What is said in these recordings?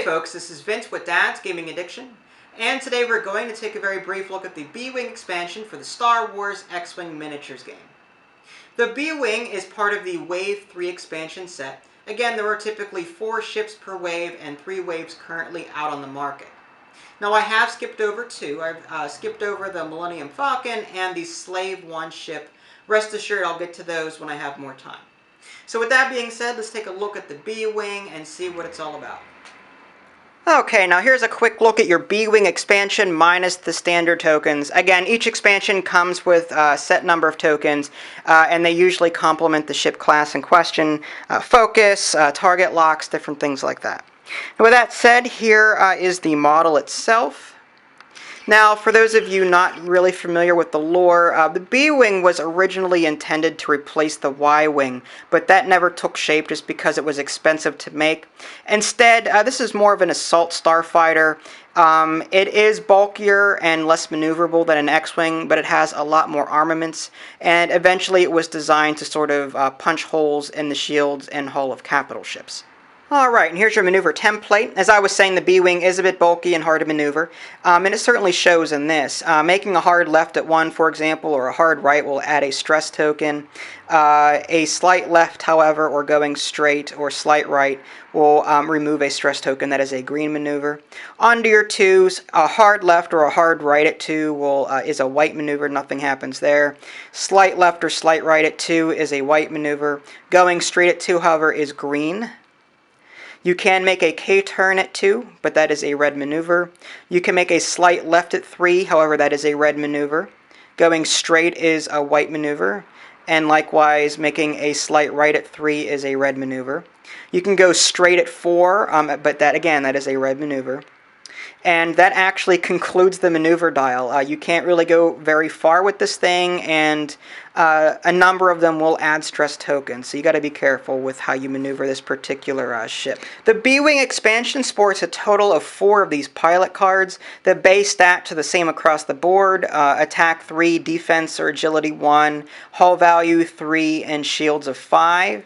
folks, this is Vince with Dad's Gaming Addiction, and today we're going to take a very brief look at the B-Wing expansion for the Star Wars X-Wing Miniatures game. The B-Wing is part of the Wave 3 expansion set. Again, there are typically 4 ships per wave and 3 waves currently out on the market. Now I have skipped over 2. I've skipped over the Millennium Falcon and the Slave 1 ship. Rest assured I'll get to those when I have more time. So with that being said, let's take a look at the B-Wing and see what it's all about. Okay, now here's a quick look at your B-Wing expansion minus the standard tokens. Again, each expansion comes with a set number of tokens, and they usually complement the ship class in question. Focus, target locks, different things like that. Now with that said, here is the model itself. Now, for those of you not really familiar with the lore, the B-Wing was originally intended to replace the Y-Wing, but that never took shape just because it was expensive to make. Instead, this is more of an assault starfighter. It is bulkier and less maneuverable than an X-Wing, but it has a lot more armaments, and eventually it was designed to sort of punch holes in the shields and hull of capital ships. Alright, and here's your maneuver template. As I was saying, the B-Wing is a bit bulky and hard to maneuver, and it certainly shows in this. Making a hard left at 1, for example, or a hard right will add a stress token. A slight left, however, or going straight or slight right will remove a stress token. That is a green maneuver. Onto your 2s, a hard left or a hard right at 2 is a white maneuver. Nothing happens there. Slight left or slight right at 2 is a white maneuver. Going straight at 2, however, is green. You can make a K-turn at 2, but that is a red maneuver. You can make a slight left at 3, however, that is a red maneuver. Going straight is a white maneuver, and likewise, making a slight right at 3 is a red maneuver. You can go straight at 4, but that is a red maneuver. And that actually concludes the maneuver dial. You can't really go very far with this thing, and a number of them will add stress tokens, so you got to be careful with how you maneuver this particular ship. The B-Wing expansion sports a total of 4 of these pilot cards. The base stats are the same across the board: attack 3, defense or agility 1, hull value 3, and shields of 5.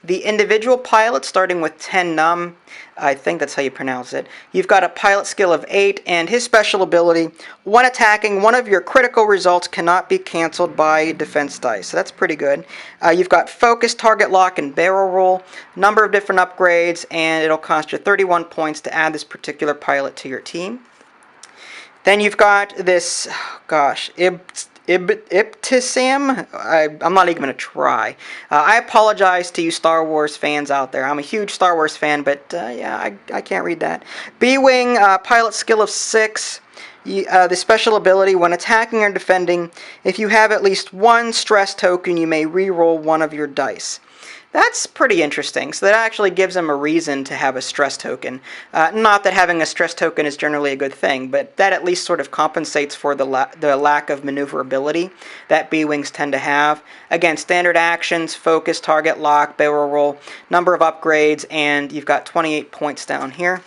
The individual pilot, starting with 10 num, I think that's how you pronounce it. You've got a pilot skill of 8, and his special ability: when attacking, one of your critical results cannot be cancelled by defense dice. So that's pretty good. You've got focus, target lock, and barrel roll. Number of different upgrades, and it'll cost you 31 points to add this particular pilot to your team. Then you've got this, Ibtisam. I'm not even going to try. I apologize to you Star Wars fans out there. I'm a huge Star Wars fan, but yeah, I can't read that. B-Wing, pilot skill of 6. The special ability: when attacking or defending, if you have at least 1 stress token, you may re-roll 1 of your dice. That's pretty interesting. So that actually gives them a reason to have a stress token. Not that having a stress token is generally a good thing, but that at least sort of compensates for the lack of maneuverability that B-Wings tend to have. Again, standard actions: focus, target lock, barrel roll, number of upgrades, and you've got 28 points down here.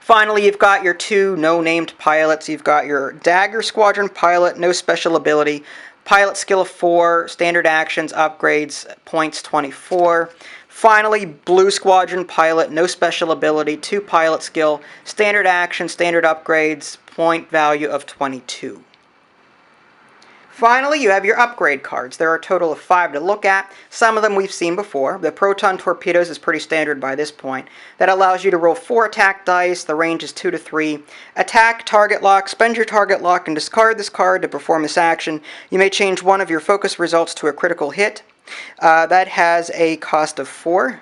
Finally, you've got your 2 no-named pilots. You've got your Dagger Squadron pilot, no special ability. Pilot skill of 4, standard actions, upgrades, points 24. Finally, Blue Squadron pilot, no special ability, 2 pilot skill, standard action, standard upgrades, point value of 22. Finally, you have your upgrade cards. There are a total of 5 to look at. Some of them we've seen before. The Proton Torpedoes is pretty standard by this point. That allows you to roll 4 attack dice. The range is 2 to 3. Attack, target lock, spend your target lock and discard this card to perform this action. You may change one of your focus results to a critical hit. That has a cost of 4.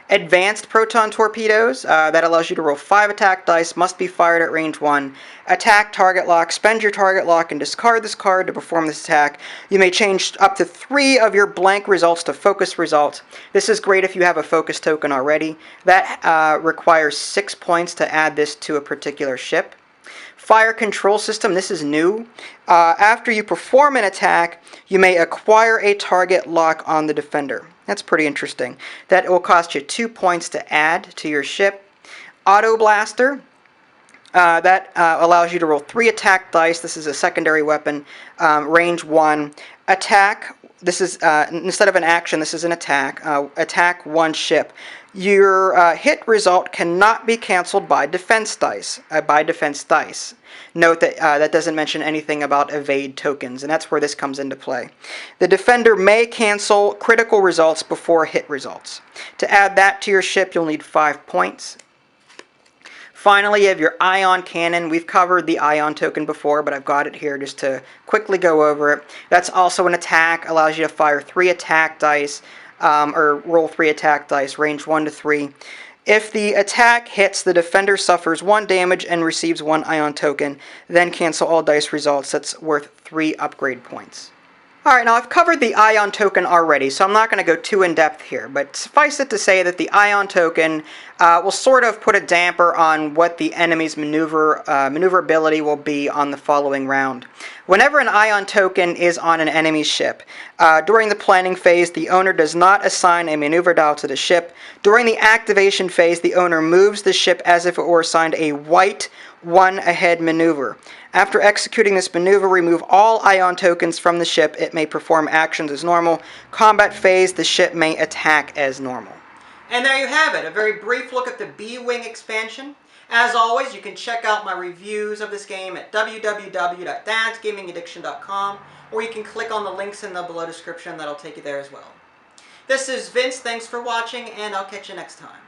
Advanced Proton Torpedoes, that allows you to roll 5 attack dice, must be fired at range 1. Attack, target lock, spend your target lock and discard this card to perform this attack. You may change up to 3 of your blank results to focus results. This is great if you have a focus token already. That requires 6 points to add this to a particular ship. Fire control system, this is new. After you perform an attack, you may acquire a target lock on the defender. That's pretty interesting. That will cost you 2 points to add to your ship. Auto Blaster, that allows you to roll 3 attack dice. This is a secondary weapon, range 1. Attack, this is, instead of an action, this is an attack. Attack 1 ship. Your hit result cannot be canceled by defense dice. Note that that doesn't mention anything about evade tokens, and that's where this comes into play. The defender may cancel critical results before hit results. To add that to your ship, you'll need 5 points. Finally, you have your ion cannon. We've covered the ion token before, but I've got it here just to quickly go over it. That's also an attack, allows you to fire 3 attack dice, or roll 3 attack dice, range 1 to 3. If the attack hits, the defender suffers 1 damage and receives 1 ion token. Then cancel all dice results. That's worth 3 upgrade points. Alright, now I've covered the ion token already, so I'm not going to go too in-depth here, but suffice it to say that the ion token will sort of put a damper on what the enemy's maneuverability will be on the following round. Whenever an ion token is on an enemy's ship, during the planning phase, the owner does not assign a maneuver dial to the ship. During the activation phase, the owner moves the ship as if it were assigned a white 1 ahead maneuver. After executing this maneuver, remove all ion tokens from the ship. It may perform actions as normal. Combat phase, the ship may attack as normal. And there you have it, a very brief look at the B-Wing expansion. As always, you can check out my reviews of this game at www.dadsgamingaddiction.com, or you can click on the links in the below description. That'll take you there as well. This is Vince. Thanks for watching, and I'll catch you next time.